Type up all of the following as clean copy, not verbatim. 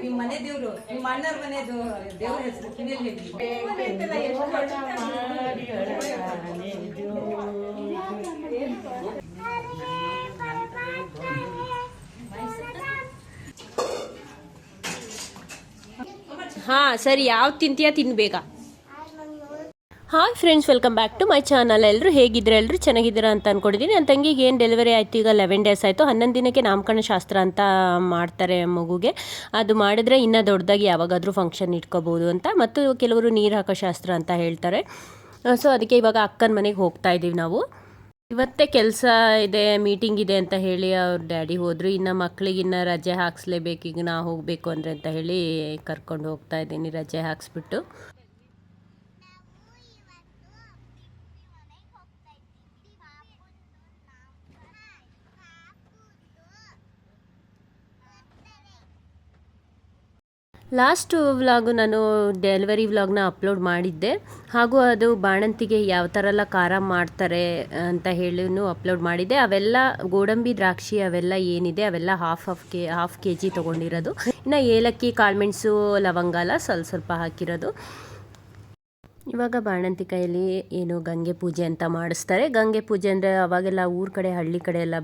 ನಿಮ್ಮ ಮನೆ ದೇವ್ರು, ನಿಮ್ಮ ಅಣ್ಣರ ಮನೆ ದೇವ್ರ ಹೆಸರು ಕಿವಿಯಲ್ಲಿ ಹಾ ಸರಿ, ಯಾವ್ದು ತಿಂತೀಯ ತಿನ್ಬೇಕಾ? Hi friends, welcome back to my channel. ಎಲ್ಲರೂ ಹೇಗಿದ್ರೆ ಎಲ್ಲರೂ ಚೆನ್ನಾಗಿದ್ದೀರಾ ಅಂತ ಅಂದ್ಕೊಂಡಿದ್ದೀನಿ. ನನ್ನ ತಂಗಿಗೆ ಏನು ಡೆಲಿವರಿ ಆಯಿತು, ಈಗ 11 ಡೇಸ್ ಆಯಿತು. 11 ದಿನಕ್ಕೆ ನಾಮಕರಣ ಶಾಸ್ತ್ರ ಅಂತ ಮಾಡ್ತಾರೆ ಮಗುಗೆ. ಅದು ಮಾಡಿದ್ರೆ ಇನ್ನೂ ದೊಡ್ಡದಾಗಿ ಯಾವಾಗಾದರೂ ಫಂಕ್ಷನ್ ಇಟ್ಕೋಬೋದು ಅಂತ. ಮತ್ತು ಕೆಲವರು ನೀರು ಹಾಕೋ ಶಾಸ್ತ್ರ ಅಂತ ಹೇಳ್ತಾರೆ. ಸೊ ಅದಕ್ಕೆ ಇವಾಗ ಅಕ್ಕನ ಮನೆಗೆ ಹೋಗ್ತಾ ಇದ್ದೀವಿ ನಾವು. ಇವತ್ತೇ ಕೆಲಸ ಇದೆ, ಮೀಟಿಂಗ್ ಇದೆ ಅಂತ ಹೇಳಿ ಅವ್ರ ಡ್ಯಾಡಿ ಹೋದರು. ಇನ್ನು ಮಕ್ಳಿಗೆ ಇನ್ನೂ ರಜೆ ಹಾಕ್ಸ್ಲೇಬೇಕು, ಈಗ ನಾ ಹೋಗಬೇಕು ಅಂದರೆ ಅಂತ ಹೇಳಿ ಕರ್ಕೊಂಡು ಹೋಗ್ತಾ ಇದ್ದೀನಿ ರಜೆ ಹಾಕ್ಸ್ಬಿಟ್ಟು. ಲಾಸ್ಟ್ ವ್ಲಾಗು ನಾನು ಡೆಲಿವರಿ ವ್ಲಾಗ್ನ ಅಪ್ಲೋಡ್ ಮಾಡಿದ್ದೆ, ಹಾಗೂ ಅದು ಬಾಣಂತಿಗೆ ಯಾವ ಥರ ಎಲ್ಲ ಖಾರ ಮಾಡ್ತಾರೆ ಅಂತ ಹೇಳಿ ಅಪ್ಲೋಡ್ ಮಾಡಿದ್ದೆ. ಅವೆಲ್ಲ ಗೋಡಂಬಿ ದ್ರಾಕ್ಷಿ ಅವೆಲ್ಲ ಏನಿದೆ ಅವೆಲ್ಲ ಹಾಫ್ ಕೆ ಜಿ ತೊಗೊಂಡಿರೋದು. ಇನ್ನು ಏಲಕ್ಕಿ, ಕಾಳುಮೆಣಸು, ಲವಂಗ ಎಲ್ಲ ಸ್ವಲ್ಪ ಹಾಕಿರೋದು. ಇವಾಗ ಬಾಣಂತಿ ಕೈಯಲ್ಲಿ ಏನು ಗಂಗೆ ಪೂಜೆ ಅಂತ ಮಾಡಿಸ್ತಾರೆ. ಗಂಗೆ ಪೂಜೆ ಅಂದರೆ ಅವಾಗೆಲ್ಲ ಊರ ಕಡೆ, ಹಳ್ಳಿ ಕಡೆ ಎಲ್ಲ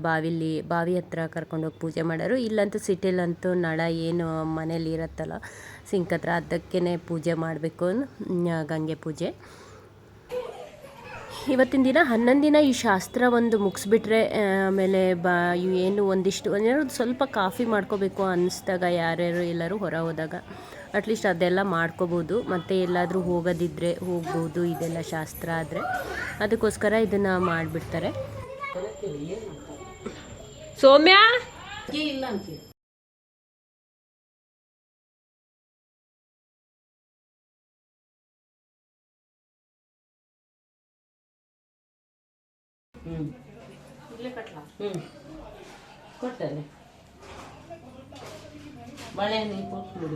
ಬಾವಿ ಹತ್ರ ಕರ್ಕೊಂಡೋಗಿ ಪೂಜೆ ಮಾಡೋರು. ಇಲ್ಲಂತೂ ಸಿಟಿಲಂತೂ ನಳ ಏನು ಮನೇಲಿ ಇರುತ್ತಲ್ಲ ಸಿಂಕ್ ಹತ್ರ, ಅದಕ್ಕೇ ಪೂಜೆ ಮಾಡಬೇಕು, ಗಂಗೆ ಪೂಜೆ. ಇವತ್ತಿನ ದಿನ 11 ದಿನ ಈ ಶಾಸ್ತ್ರ ಒಂದು ಮುಗಿಸ್ಬಿಟ್ರೆ ಆಮೇಲೆ ಏನು ಒಂದಿಷ್ಟು ಸ್ವಲ್ಪ ಕಾಫಿ ಮಾಡ್ಕೋಬೇಕು ಅನ್ನಿಸ್ದಾಗ, ಯಾರ್ಯಾರು ಎಲ್ಲರೂ ಹೊರ ಹೋದಾಗ ಅಟ್ಲೀಸ್ಟ್ ಅದೆಲ್ಲ ಮಾಡ್ಕೋಬೋದು. ಮತ್ತು ಎಲ್ಲಾದರೂ ಹೋಗೋದಿದ್ರೆ ಹೋಗ್ಬೋದು, ಇದೆಲ್ಲ ಶಾಸ್ತ್ರ ಆದರೆ. ಅದಕ್ಕೋಸ್ಕರ ಇದನ್ನು ಮಾಡಿಬಿಡ್ತಾರೆ. ಸೌಮ್ಯ ಇಲ್ಲ ಅಂತ ಇಲ್ಲೇ ಕಟ್ಲಾ ಕೊಟ್ಟಲೆ ಬಾಳೆಹಣ್ಣು ಕೊಟ್ಟು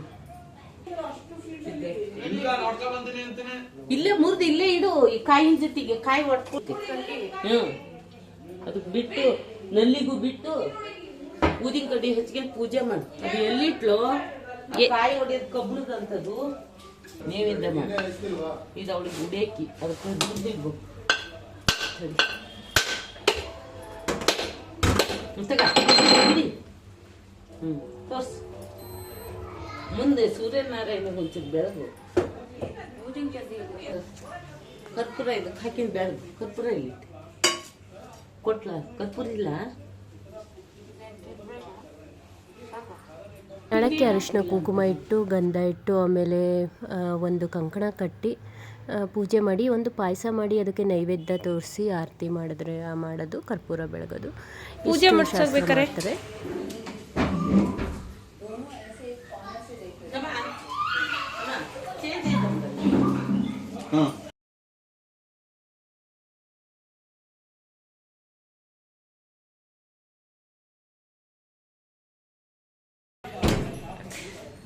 ಇಲ್ಲೇ ಮುರಿದು ಇಲ್ಲೇ ಇಡು. ಈ ಕಾಯಿನ ಜೊತೆಗೆ ಕಾಯಿ ಹೊಡ್ಕೊಡ್ತೀವಿ. ಅದಕ್ಕೆ ಬಿಟ್ಟು ನಲ್ಲಿಗೂ ಬಿಟ್ಟು ಊದಿನ ಕಡ್ಡಿ ಹಚ್ಕೊಂಡು ಪೂಜೆ ಮಾಡಿ. ಅದು ಎಲ್ಲಿಟ್ಲು ಕಾಯಿ ಹೊಡೆಯೋದು ಕಬ್ಬಣದಂಥದ್ದು ನೇವಿಂದ ಮಾಡಿ. ಇದು ಅವಳಿಗೆ ಉಡೇಕಿ ಅದಕ್ಕೆ ದುಡ್ಡಿಗೂ ಸರಿ ತೋರ್ಸ್. ಮುಂದೆ ಸೂರ್ಯನಾರಾಯಣ ಒಂಚೂರು ಬೆಳಗು, ಕರ್ಪೂರ ಇದಕ್ಕೆ ಹಾಕಿನ ಬೆಳಗು. ಕರ್ಪೂರ ಇಲ್ಲಿ ಕೊಟ್ಲ, ಕರ್ಪೂರ ಇಲ್ಲ. ನಳಕ್ಕೆ ಅರಿಶಿನ ಕುಂಕುಮ ಇಟ್ಟು, ಗಂಧ ಇಟ್ಟು, ಆಮೇಲೆ ಒಂದು ಕಂಕಣ ಕಟ್ಟಿ ಪೂಜೆ ಮಾಡಿ, ಒಂದು ಪಾಯಸ ಮಾಡಿ, ಅದಕ್ಕೆ ನೈವೇದ್ಯ ತೋರಿಸಿ ಆರತಿ ಮಾಡೋದು, ಕರ್ಪೂರ ಬೆಳಗೋದು, ಪೂಜೆ ಮಾಡ್ತಾರೆ.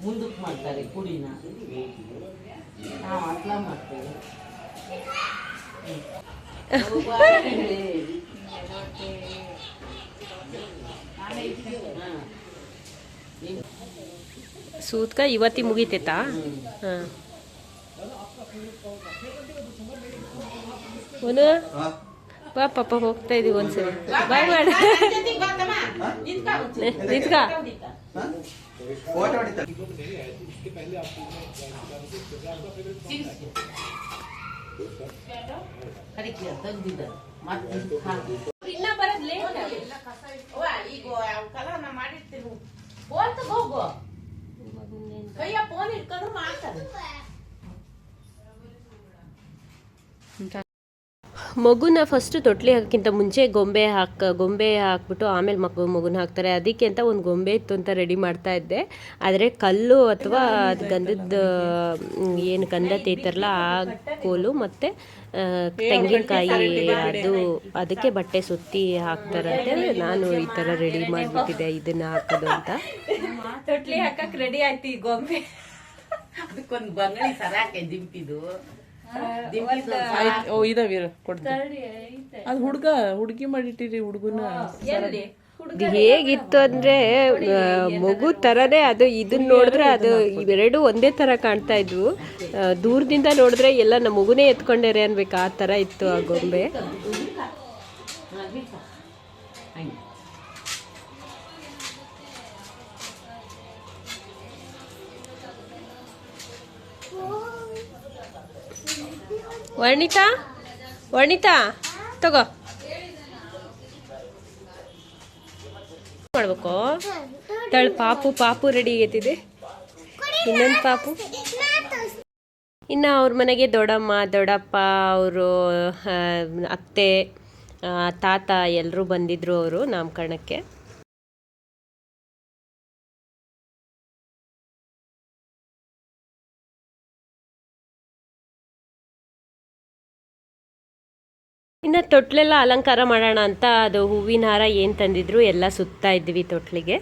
ಮುಂದಕ್ಕೆ ಮಾಡ್ತಾರೆ ಕುಡಿನ, ನಾವು ಅಟ್ಲ ಮಾಡ್ತೇವೆ. ಸೂತ್ಕ ಇವತ್ತಿ ಮುಗಿತೈತಾ? ಹಾಂ, ಒಂದು ಪಾಪ ಹೋಗ್ತಾ ಇದೀವಿ ಒಂದ್ಸರಿ. ಬಾಯ್ ಮಾಡ ನಿಂತ್ಕ. ಮಗುನ ಫಸ್ಟು ತೊಟ್ಲಿ ಹಾಕೋಕ್ಕಿಂತ ಮುಂಚೆ ಗೊಂಬೆ ಹಾಕ್ಬಿಟ್ಟು ಆಮೇಲೆ ಮಗುನ ಹಾಕ್ತಾರೆ. ಅದಕ್ಕೆ ಅಂತ ಒಂದು ಗೊಂಬೆ ಇತ್ತು ಅಂತ ರೆಡಿ ಮಾಡ್ತಾ ಇದ್ದೆ. ಆದರೆ ಕಲ್ಲು ಅಥವಾ ಗಂಧದ ಏನು ಗಂಧ ತೇತಾರಲ್ಲ ಆ ಕೋಲು ಮತ್ತು ತೆಂಗಿನಕಾಯಿ ಅದಕ್ಕೆ ಬಟ್ಟೆ ಸುತ್ತಿ ಹಾಕ್ತಾರಂತೆ. ನಾನು ಈ ಥರ ರೆಡಿ ಮಾಡಿಬಿಟ್ಟಿದ್ದೆ ಇದನ್ನ ಹಾಕೋದು ಅಂತ. ತೊಟ್ಲಿ ಹಾಕಕ್ಕೆ ರೆಡಿ ಆಯ್ತು ಈ ಗೊಂಬೆ. ಅದಕ್ಕೊಂದು ಬಂಗಡಿ ಸರಾಕೆ ದಿಂಪಿದು ಇದಾವೀರ ಕೊಡ್ತೀನಿ. ಅದು ಹುಡುಗಿ ಮಾಡಿಟ್ಟಿರಿ ಹುಡುಗನ ಇದು ಹೇಗಿತ್ತು ಅಂದರೆ ಮಗು ಥರನೇ ಅದು. ಇದನ್ನ ನೋಡಿದ್ರೆ ಅದು ಇವೆರಡು ಒಂದೇ ಥರ ಕಾಣ್ತಾ ಇದ್ವು. ದೂರದಿಂದ ನೋಡಿದ್ರೆ ಎಲ್ಲ ನಮ್ಮ ಮಗುನೇ ಎತ್ಕೊಂಡೇರೆ ಅನ್ಬೇಕು, ಆ ಥರ ಇತ್ತು ಆ ಗೊಂಬೆ. ವರ್ಣಿತಾ ತಗೋ ಮಾಡ್ಬೇಕು. ಪಾಪು ರೆಡಿ ಆಗೈತಿದೆ. ಇನ್ನೊಂದು ಪಾಪು. ಇನ್ನು ಅವ್ರ ಮನೆಗೆ ದೊಡ್ಡಮ್ಮ ದೊಡ್ಡಪ್ಪ ಅವರು ಅತ್ತೆ ತಾತ ಎಲ್ಲರೂ ಬಂದಿದ್ರು ಅವರು ನಾಮಕರಣಕ್ಕೆ. ಇನ್ನು ತೊಟ್ಲೆಲ್ಲ ಅಲಂಕಾರ ಮಾಡೋಣ ಅಂತ ಅದು ಹೂವಿನ ಹಾರ ಏನು ತಂದಿದ್ರು ಎಲ್ಲ ಸುತ್ತಾ ಇದ್ವಿ ತೊಟ್ಲಿಗೆ.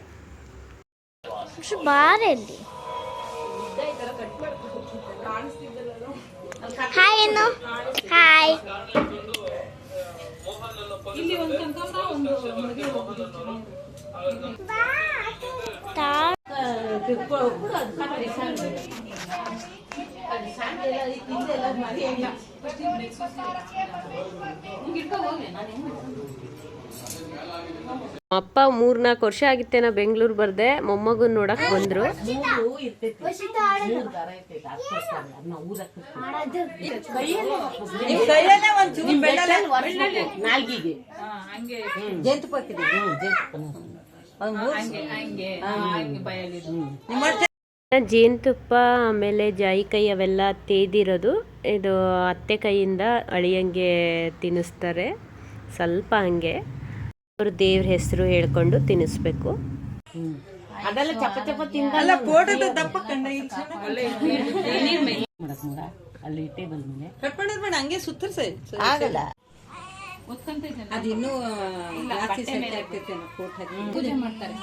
ಅಪ್ಪ 3-4 ವರ್ಷ ಆಗಿತ್ತೇನೋ ಬೆಂಗಳೂರು ಬರ್ದೆ, ಮೊಮ್ಮಗನ್ ನೋಡಕ್ ಬಂದ್ರು. ಜೇನುತುಪ್ಪ ಆಮೇಲೆ ಜಾಯಿಕಾಯಿ ಅವೆಲ್ಲ ತೇದಿರೋದು. ಇದು ಅತ್ತೆ ಕೈಯಿಂದ ಅಳಿಯಂಗೆ ತಿನ್ನಿಸ್ತಾರೆ. ಸ್ವಲ್ಪ ಹಂಗೆ ಅವ್ರ ದೇವ್ರ ಹೆಸರು ಹೇಳ್ಕೊಂಡು ತಿನ್ನಿಸ್ಬೇಕು. ಅದೆಲ್ಲ ಚಪ್ಪ ಚಪ್ಪ ತಿಂದ ಅಲ್ಲಿ ಟೇಬಲ್ ಮೇಲೆ ಕಟ್ ಮಾಡಿರ್ಬೇಡ, ಹಂಗೆ ಸುತ್ತರ್ಸ ಆಗಲ್ಲ. ಅದಿನ್ನೂ ಜಾಸ್ತಿ ಸೆಟ್ ಆಗ್ತೈತೆ. ಪೂಜೆ ಮಾಡ್ತಾರೆ,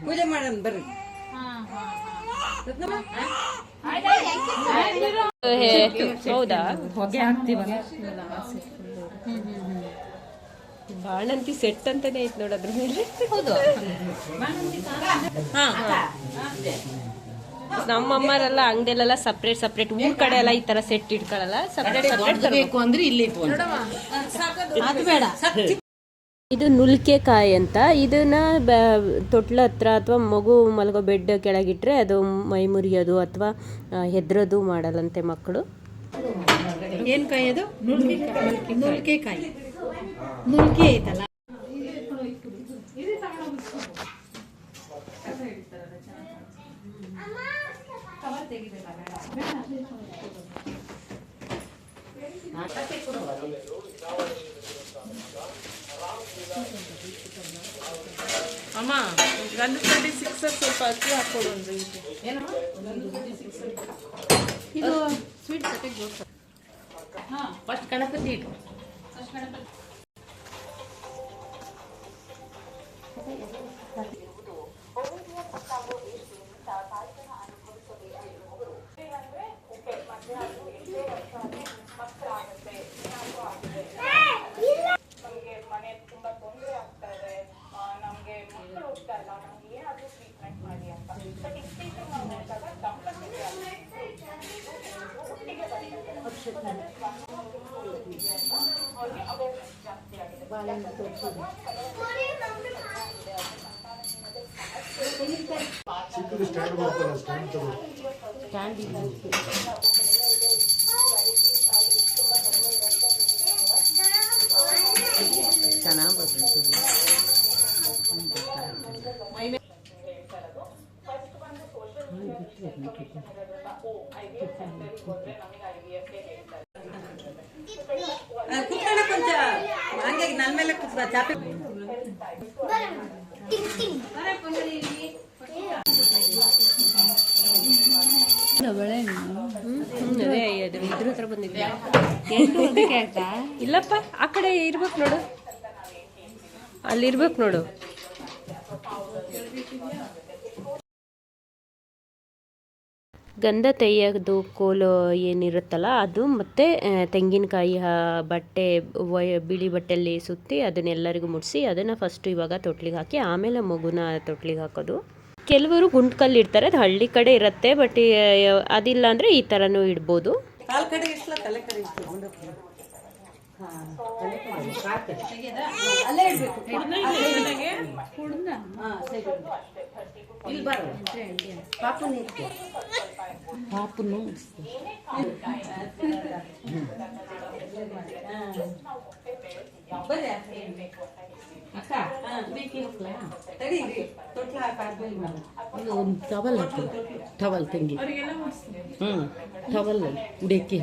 ಪೂಜೆ ಮಾಡೋಣ ಬರ್ರಿ. ಹೌದಾ? ಹೊಗೆ ಹಾಕ್ತೀವಲ್ಲ, ಬಾಣಂತಿ ಸೆಟ್ ಅಂತಾನೆ ಐತ್ ನೋಡೋದ್ರ ಮೇಲೆ. ನಮ್ಮಮ್ಮರೆಲ್ಲ ಅಂಗಡಿಯಲ್ಲೆಲ್ಲ ಸಪ್ರೇಟ್ ಊರ್ ಕಡೆ ಎಲ್ಲ ಈ ತರ ಸೆಟ್ ಇಟ್ಕೊಳ್ಳಲ್ಲ. ಸಪ್ರೇಟ್ ಬೇಕು ಅಂದ್ರೆ ಇಲ್ಲಿ ಬೇಡ. ಇದು ನುಲ್ಕೆಕಾಯಿ ಅಂತ. ಇದನ್ನ ತೊಟ್ಲ ಹತ್ರ ಅಥವಾ ಮಗು ಮಲಗೋ ಬೆಡ್ ಕೆಳಗಿಟ್ರೆ ಅದು ಮೈ ಮುರಿಯೋದು ಅಥವಾ ಹೆದ್ರೋದು ಮಾಡಲ್ಲಂತೆ ಮಕ್ಕಳು. ಏನ್ ಕಾಯಿ ಅದು? ನುಲ್ಕೆಕಾಯಿ. ನುಲ್ಕೆ ಐತಲ್ಲ, ಅಮ್ಮ ಗಂಧದ ಕಡ್ಡಿ 6 ಸ್ವಲ್ಪ ಅಕ್ಕಿ ಹಾಕೊಡು ಅಂದ್ರೆ. ಇದು ಸ್ವೀಟ್ ಜೊತೆಗೆ ಫಸ್ಟ್ ಗಣಪತಿ ಇಟ್ಟು ಚೆನ್ನಾಗಿ ಬರ್ತದೆ. ಕೊಂಚ ಹಂಗೆ ನನ್ನ ಮೇಲೆ ಚಾಪೆ ಇದ್ರ ಹತ್ರ ಬಂದಿದ್ದೆ. ಇಲ್ಲಪ್ಪ, ಆ ಕಡೆ ಇರ್ಬೇಕು ನೋಡು, ಅಲ್ಲಿರ್ಬೇಕು ನೋಡು. ಗಂಧ ತೆಯ್ಯೋದು ಕೋಲು ಏನಿರುತ್ತಲ್ಲ ಅದು, ಮತ್ತು ತೆಂಗಿನಕಾಯಿ ಬಟ್ಟೆ ಬಿಳಿ ಬಟ್ಟೆಯಲ್ಲಿ ಸುತ್ತಿ ಅದನ್ನೆಲ್ಲರಿಗೂ ಮುಡಿಸಿ ಅದನ್ನು ಫಸ್ಟು ಇವಾಗ ತೊಟ್ಲಿಗೆ ಹಾಕಿ ಆಮೇಲೆ ಮಗುನ ತೊಟ್ಲಿಗೆ ಹಾಕೋದು. ಕೆಲವರು ಗುಂಟ್ಕಲ್ಲು ಇಡ್ತಾರೆ, ಅದು ಹಳ್ಳಿ ಕಡೆ ಇರುತ್ತೆ, ಬಟ್ ಅದಿಲ್ಲ ಅಂದರೆ ಈ ಥರನೂ ಇಡ್ಬೋದು. ಅಲ್ಲೇ ಇಡ್ಬೇಕು. ಇಲ್ಲಿ ಬರ ಪಾಪನು ಪಾಪನು ಅಕ್ಕ ಬೇಕಿರಲ್ಲ ತಡೀರಿ ತೊಟ್ಲ ಹಾಕಾದ್ಮೇಲೆ ಒಂದು ಟವಲ್ ಹಾಕಿ ಟವಲ್ ತಂಗಿ ಟವಲ್ ಉಡಕ್ಕೆ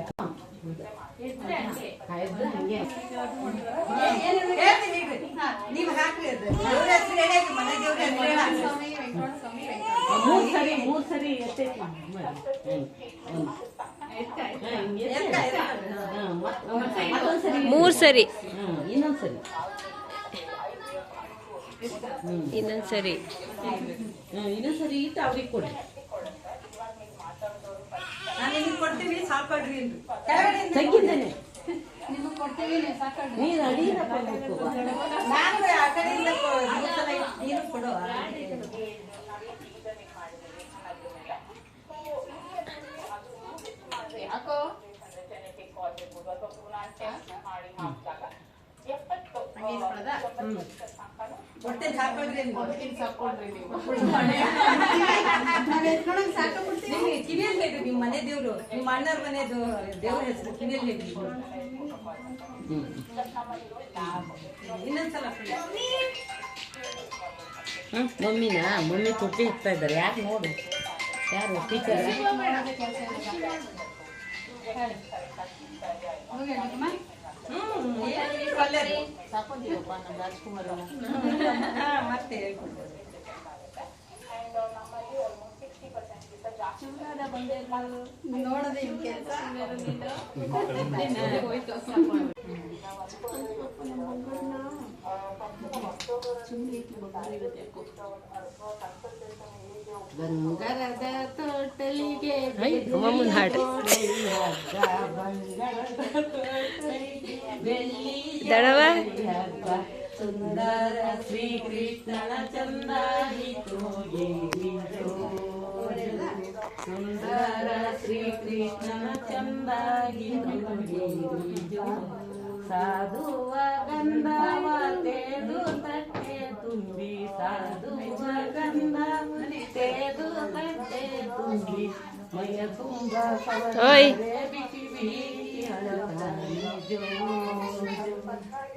ನೀವು ಹಾಕ್ರಿ ಅದು ದೇವ್ರ ಹೆಸರು ಹೇಳಿ ಮನೆ ದೇವ್ರ ಮೂರ್ ಸರಿ ಎತ್ತೈತಿ ಮೂರು ಸರಿ ಇನ್ನೊಂದ್ಸರಿ ಇನ್ನೊಂದ್ಸರಿ ಇಟ್ಟು ಅವ್ರಿಗೆ ಕೊಡಿ. ನಾನು ನಿಮಗೆ ಕೊಡ್ತೀವಿ ಸಾಕೊಡ್ರಿ ಎಂದು ತೆಗ್ಗಿದ್ದೇನೆ ನಿಮಗೆ ಕೊಡ್ತೀವಿ ನೀವು ಸಾಕೊಡ್ರಿ. ನೀನು ಅಡಿನ ಕೊಡ್ಬೇಕು. ನಾನು ಆ ಕಡೆಯಿಂದ ನೀನು ಕೊಡು. ಯಾಕೋ ಕೊಡ್ತೇನೆ ಸಾಕೊಡ್ರಿ ನಿಮಗೆ ಕಿವಿಯಲ್ಲಿ ಹೇಳ್ರಿ. ನಿಮ್ಮ ಮನೆ ದೇವ್ರು ನಿಮ್ಮ ಅಣ್ಣರ ಮನೆದು ದೇವ್ರ ಹೆಸರು ಕಿವಿಯಲ್ಲಿ ಹೇಳ್ರಿ. ಇನ್ನೊಂದ್ಸಲ ಮಮ್ಮಿ ತೊಟ್ಟಿ ಹೋಗ್ತಾ ಇದ್ದಾರೆ. ಯಾರು ನೋಡು, ಯಾರು ಟೀಚರ್ ಸಾಕೋದಿಲ್ಲಪ್ಪ ನಮ್ಮ ರಾಜ್ಕುಮಾರ್ ಮತ್ತೆ ನೋಡದೆ ಬಂಗಾರದ ತೋಟಲಿಗೆ ದಡವ ಸುಂದರ ಶ್ರೀಕೃಷ್ಣನ ಚಂದಾಯಿತು ಸುಂದರ ಶ್ರೀಕೃಷ್ಣನ ಚಂದಾಗಿತು ಸಾಧುವ ಗಂಧವ ತೇದು ತಟ್ಟೆ ತುಂಬಿ ಸಾಧುವ ಗಂಧವ ತೇದು ತಟ್ಟೆ ತುಂಬಿ ಮೈಯ ತುಂಬ ಬಿಸಿ ಬಿಸಿ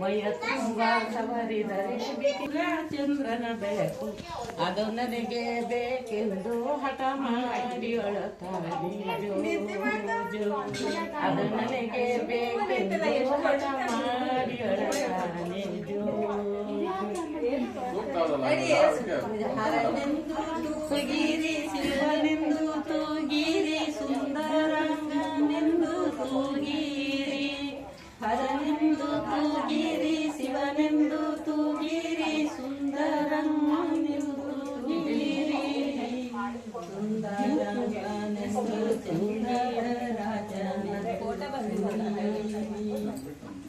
ಮೈಯ ತುಂಬ ಸವರಿದರೆ ಚಂದ್ರನ ಬೆಳಕು ಅದು ನನಗೆ ಬೇಕೆಂದು ಹಠ ಮಾಡಿ ಅಳುತ್ತಾನೆ ಅದು ನನಗೆ ಬೇಕೆಂದು ಹಠ ಮಾಡಿ ಅಳುತ್ತಾನೆ ಹರನೆಂದು ತೂಗಿರಿ ಶಿವನೆಂದು ತೂಗಿರಿ ಸುಂದರನೆಂದು ತೂಗಿರಿ ಹರನೆಂದು ತೂಗಿರಿ ಶಿವನೆಂದು ತೂಗಿರಿ ಸುಂದರನೆಂದು ತೂಗಿರಿ ಸುಂದರನೆಂದು ಸುಂದರ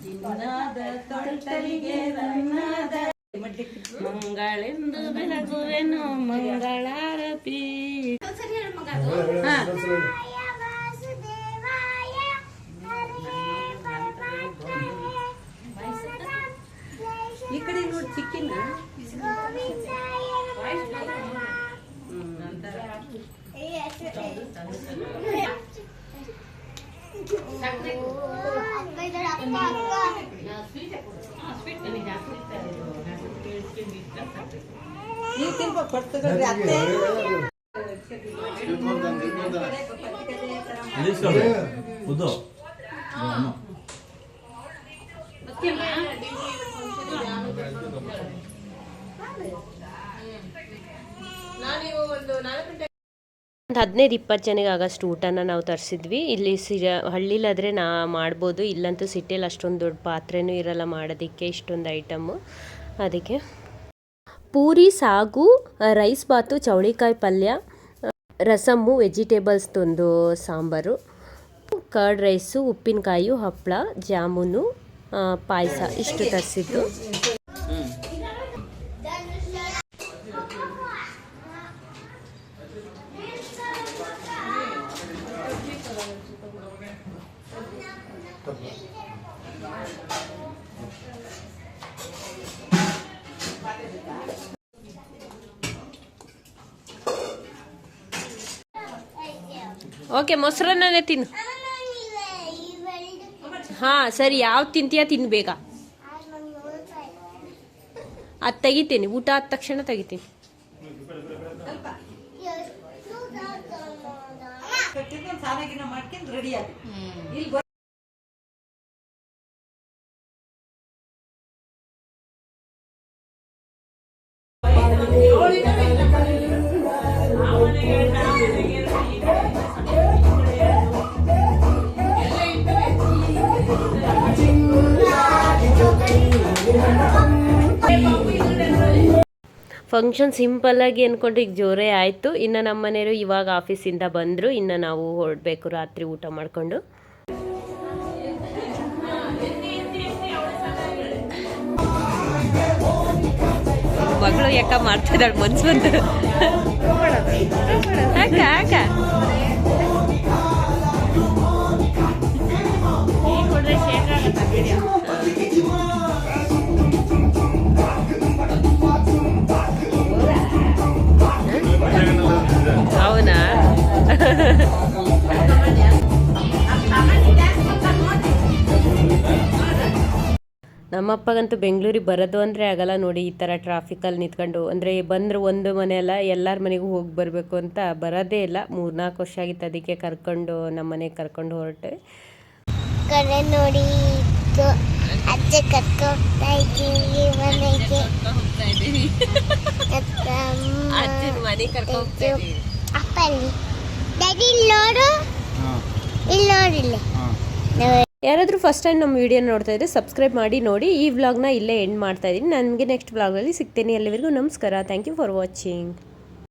ಚಿನ್ನದ ತೊಟ್ಟಲಿಗೆ ರನ್ನದ ಮಂಗಳೆಂದು ಬೆಳಗುವೆನು ಮಂಗಳಾರತಿ. ಈ ಕಡೆ ನೋಡಿ ಚಿಕ್ಕಿನ ನೀವು ತಿನ್ಬೇಕು ಕೊಡ್ತದ್ರಿ ಅತ್ತೆ ಒಂದು 15-20 ಜನಕ್ಕೆ ಆಗಷ್ಟು ಊಟನ ನಾವು ತರಿಸಿದ್ವಿ. ಇಲ್ಲಿ ಹಳ್ಳಿಲಾದರೆ ಮಾಡ್ಬೋದು, ಇಲ್ಲಂತೂ ಸಿಟಿಯಲ್ಲಿ ಅಷ್ಟೊಂದು ದೊಡ್ಡ ಪಾತ್ರೆನೂ ಇರಲ್ಲ ಮಾಡೋದಕ್ಕೆ ಇಷ್ಟೊಂದು ಐಟಮ್ಮು. ಅದಕ್ಕೆ ಪೂರಿ, ಸಾಗು, ರೈಸ್ ಬಾತು, ಚೌಳಿಕಾಯಿ ಪಲ್ಯ, ರಸಮ್ಮು, ವೆಜಿಟೇಬಲ್ಸ್ದೊಂದು ಸಾಂಬಾರು, ಕರ್ಡ್ ರೈಸು, ಉಪ್ಪಿನಕಾಯಿ, ಹಪ್ಪಳ, ಜಾಮೂನು, ಪಾಯಸ ಇಷ್ಟು ತರಿಸಿದ್ದು. ಓಕೆ, ಮೊಸರನ್ನೇ ತಿನ್ನು. ಹಾಂ ಸರಿ, ಯಾವ್ದು ತಿಂತೀಯ ತಿನ್ಬೇಕ. ಅದು ತೆಗಿತೀನಿ, ಊಟ ಆದ ತಕ್ಷಣ ತೆಗಿತೀನಿ. ರೆಡಿ ಆಗಿ ಫಂಕ್ಷನ್ ಸಿಂಪಲ್ಲಾಗಿ ಅಂದ್ಕೊಂಡು ಈಗ ಜೋರೇ ಆಯಿತು. ಇನ್ನು ನಮ್ಮ ಮನೆಯವರು ಇವಾಗ ಆಫೀಸಿಂದ ಬಂದರು. ಇನ್ನು ನಾವು ಹೊರಡಬೇಕು ರಾತ್ರಿ ಊಟ ಮಾಡಿಕೊಂಡು. ಮಗಳು ಯಾಕ ಮಾಡ್ತಿದ್ದಾಳೆ, ಮನ್ಸು ಬಂತು. ಯಾಕ ಯಾಕ అవునా? ನಮ್ಮಪ್ಪಗಂತೂ ಬೆಂಗಳೂರಿಗೆ ಬರೋದು ಅಂದರೆ ಆಗಲ್ಲ ನೋಡಿ. ಈ ಥರ ಟ್ರಾಫಿಕಲ್ಲಿ ನಿಂತ್ಕೊಂಡು, ಅಂದರೆ ಬಂದರೆ ಒಂದು ಮನೆಯಲ್ಲ ಎಲ್ಲರ ಮನೆಗೂ ಹೋಗಿ ಬರಬೇಕು ಅಂತ ಬರೋದೇ ಇಲ್ಲ. 3-4 ವರ್ಷ ಆಗಿತ್ತು, ಅದಕ್ಕೆ ಕರ್ಕೊಂಡು ನಮ್ಮ ಮನೆಗೆ ಕರ್ಕೊಂಡು ಹೊರಟೆ. ನೋಡಿ ಅಜ್ಜ ಕರ್ಕೋಗ್ತಾ ಇದ್ದೀವಿ ಮನೆಗೆ. ಅಪ್ಪ ಅಲ್ಲಿ ಡ್ಯಾಡಿ ನೋಡು, ಇಲ್ಲಿ ನೋಡಿಲ್ಲ. ಯಾರಾದರೂ ಫಸ್ಟ್ ಟೈಮ್ ನಮ್ಮ ವಿಡಿಯೋ ನೋಡ್ತಾ ಇದ್ದರೆ ಸಬ್ಸ್ಕ್ರೈಬ್ ಮಾಡಿ ನೋಡಿ. ಈ ವ್ಲಾಗ್ನ ಇಲ್ಲೇ ಎಂಡ್ ಮಾಡ್ತಾ ಇದ್ದೀನಿ. ನನಗೆ ನೆಕ್ಸ್ಟ್ ವ್ಲಾಗಲ್ಲಿ ಸಿಗ್ತೇನೆ. ಎಲ್ಲರಿಗೂ ನಮಸ್ಕಾರ. Thank you for watching.